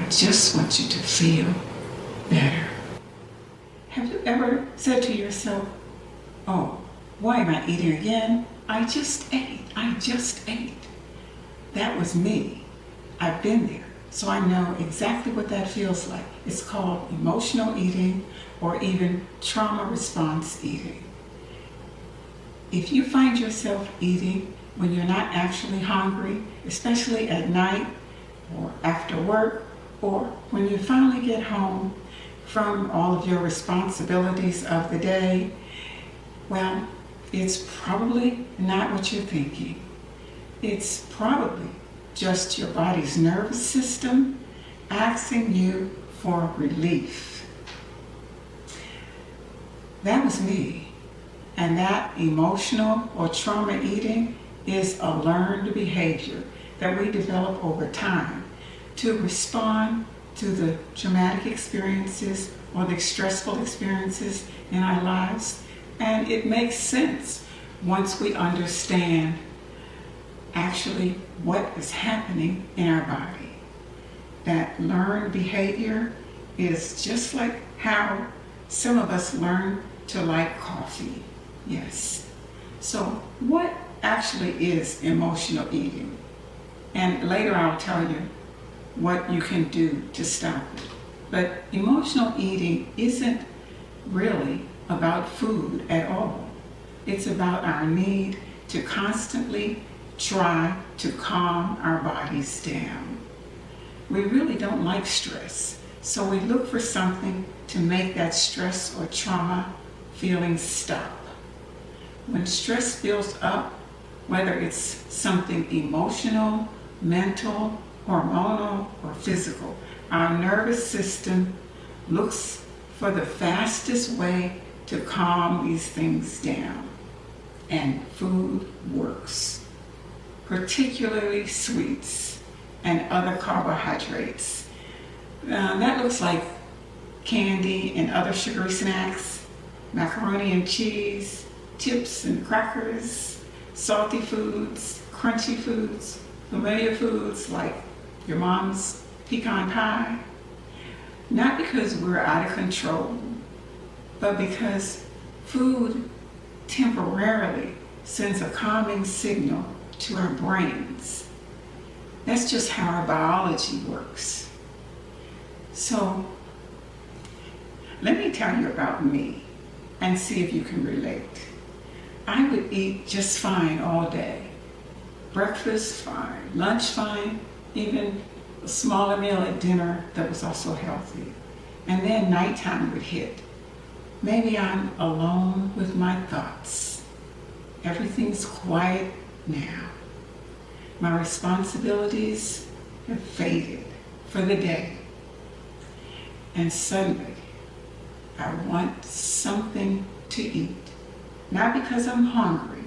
just want you to feel better. Have you ever said to yourself, oh, why am I eating again? I just ate. That was me. I've been there. So I know exactly what that feels like. It's called emotional eating or even trauma response eating. If you find yourself eating when you're not actually hungry, especially at night or after work, or when you finally get home from all of your responsibilities of the day, well, it's probably not what you're thinking. It's probably just your body's nervous system asking you for relief. That was me. And that emotional or trauma eating is a learned behavior that we develop over time to respond to the traumatic experiences or the stressful experiences in our lives. And it makes sense once we understand actually what is happening in our body. That learned behavior is just like how some of us learn to like coffee. Yes. So what actually is emotional eating? And later I'll tell you what you can do to stop it. But emotional eating isn't really about food at all. It's about our need to constantly try to calm our bodies down. We really don't like stress, so we look for something to make that stress or trauma feeling stop. When stress builds up, whether it's something emotional, mental, hormonal, or physical, our nervous system looks for the fastest way to calm these things down. And food works, particularly sweets and other carbohydrates. That looks like candy and other sugary snacks, macaroni and cheese, chips and crackers, salty foods, crunchy foods, familiar foods like your mom's pecan pie. Not because we're out of control, but because food temporarily sends a calming signal to our brains. That's just how our biology works. So, let me tell you about me and see if you can relate. I would eat just fine all day. Breakfast fine, lunch fine, even a smaller meal at dinner that was also healthy. And then nighttime would hit. Maybe I'm alone with my thoughts. Everything's quiet now. My responsibilities have faded for the day. And suddenly, I want something to eat. Not because I'm hungry,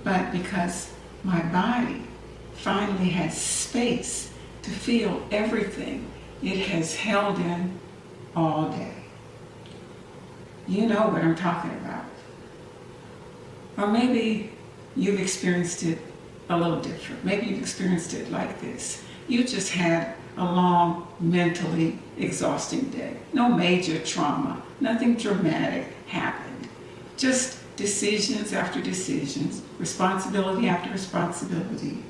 but because my body finally has space to feel everything it has held in all day. You know what I'm talking about. Or maybe you've experienced it a little different. Maybe you've experienced it like this. You just had a long, mentally exhausting day. No major trauma, nothing dramatic happened. Just decisions after decisions, responsibility after responsibility,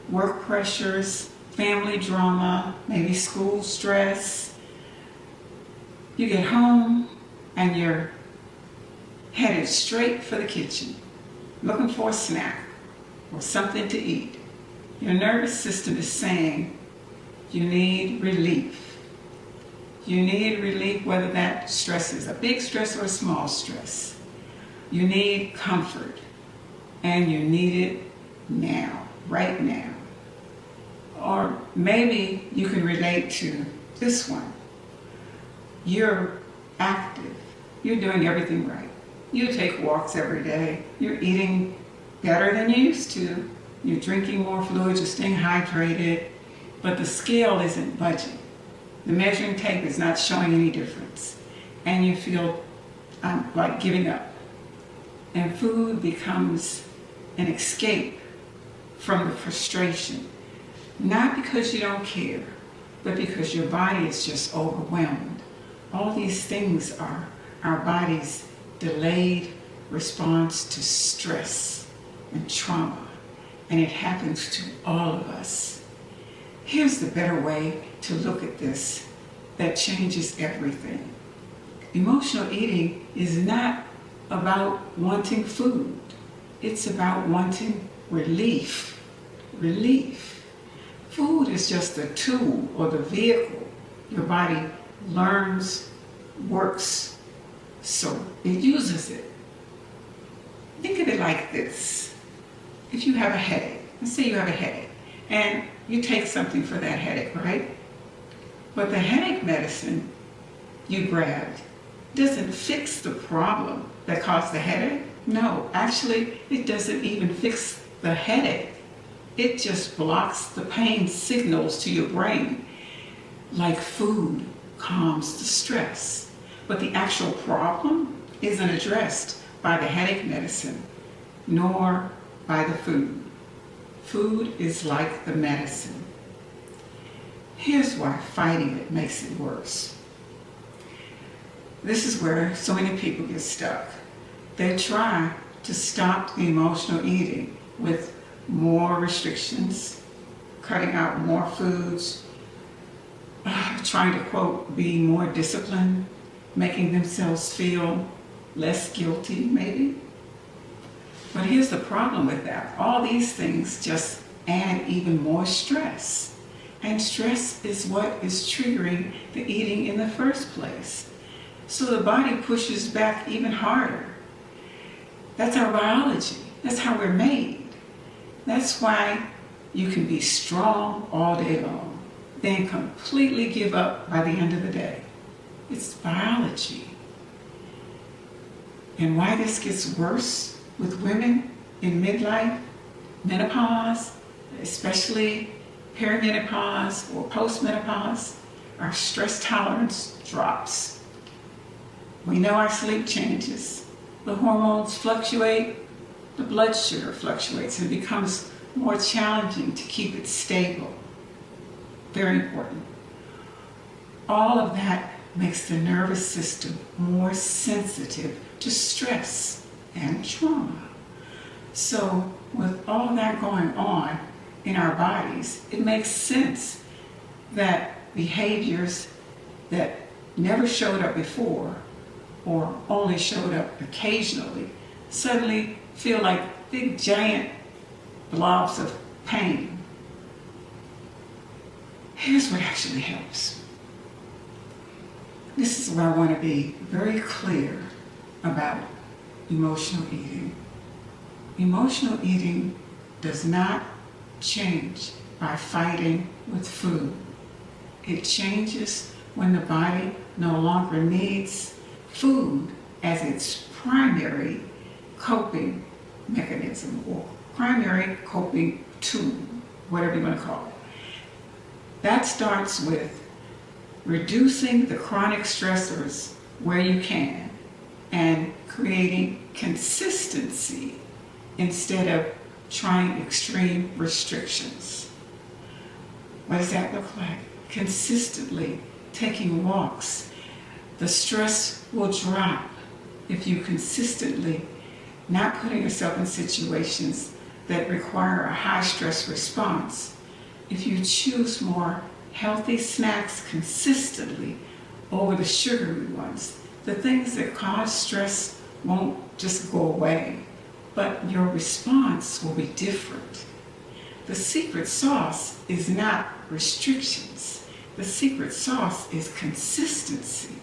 work pressures, family drama, maybe school stress. You get home and you're headed straight for the kitchen, looking for a snack or something to eat. Your nervous system is saying you need relief. You need relief, whether that stress is a big stress or a small stress. You need comfort, and you need it now, right now. Or maybe you can relate to this one. You're active. You're doing everything right. You take walks every day. You're eating better than you used to. You're drinking more fluids. You're staying hydrated. But the scale isn't budging. The measuring tape is not showing any difference. And you feel like giving up. And food becomes an escape from the frustration. Not because you don't care, but because your body is just overwhelmed. All these things are our body's delayed response to stress and trauma, and it happens to all of us. Here's the better way to look at this that changes everything. Emotional eating is not about wanting food. It's about wanting relief. Relief. Food is just a tool or the vehicle your body learns, works, so it uses it. Think of it like this. If you have a headache, let's say you have a headache, and you take something for that headache, right? But the headache medicine you grabbed doesn't fix the problem that caused the headache. No, actually, it doesn't even fix the headache. It just blocks the pain signals to your brain, like food calms the stress. But the actual problem isn't addressed by the headache medicine, nor by the food. Food is like the medicine. Here's why fighting it makes it worse. This is where so many people get stuck. They try to stop emotional eating with more restrictions, cutting out more foods, trying to, quote, be more disciplined, making themselves feel less guilty, maybe. But here's the problem with that. All these things just add even more stress. And stress is what is triggering the eating in the first place. So the body pushes back even harder. That's our biology. That's how we're made. That's why you can be strong all day long, then completely give up by the end of the day. It's biology. And why this gets worse with women in midlife, menopause, especially perimenopause or postmenopause, our stress tolerance drops. We know our sleep changes. The hormones fluctuate. The blood sugar fluctuates and becomes more challenging to keep it stable. Very important. All of that makes the nervous system more sensitive to stress and trauma. So with all that going on in our bodies, it makes sense that behaviors that never showed up before or only showed up occasionally suddenly feel like big giant blobs of pain. Here's what actually helps. This is where I want to be very clear about emotional eating. Emotional eating does not change by fighting with food. It changes when the body no longer needs food as its primary coping mechanism or primary coping tool, whatever you want to call it. That starts with reducing the chronic stressors where you can and creating consistency instead of trying extreme restrictions. What does that look like? Consistently taking walks. The stress will drop if you consistently not putting yourself in situations that require a high stress response. If you choose more healthy snacks consistently over the sugary ones, the things that cause stress won't just go away, but your response will be different. The secret sauce is not restrictions. The secret sauce is consistency.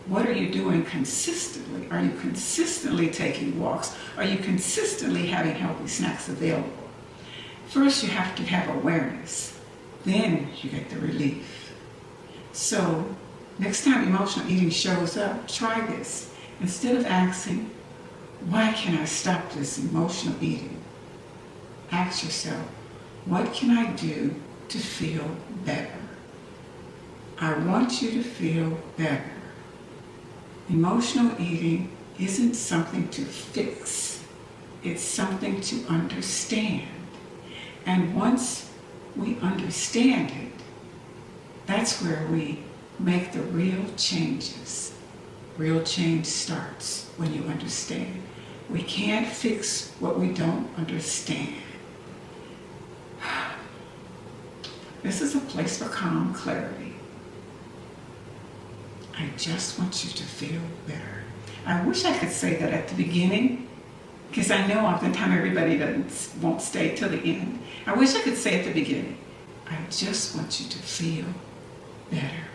What are you doing consistently? Are you consistently taking walks? Are you consistently having healthy snacks available? First, you have to have awareness. Then you get the relief. So, next time emotional eating shows up, try this. Instead of asking, why can I stop this emotional eating? Ask yourself, what can I do to feel better? I want you to feel better. Emotional eating isn't something to fix. It's something to understand. And once we understand it, That's where we make the real changes. Real change starts when you understand. We can't fix what we don't understand. This is a place for calm clarity. I just want you to feel better. I wish I could say that at the beginning, because I know oftentimes everybody won't stay till the end. I wish I could say at the beginning, I just want you to feel better.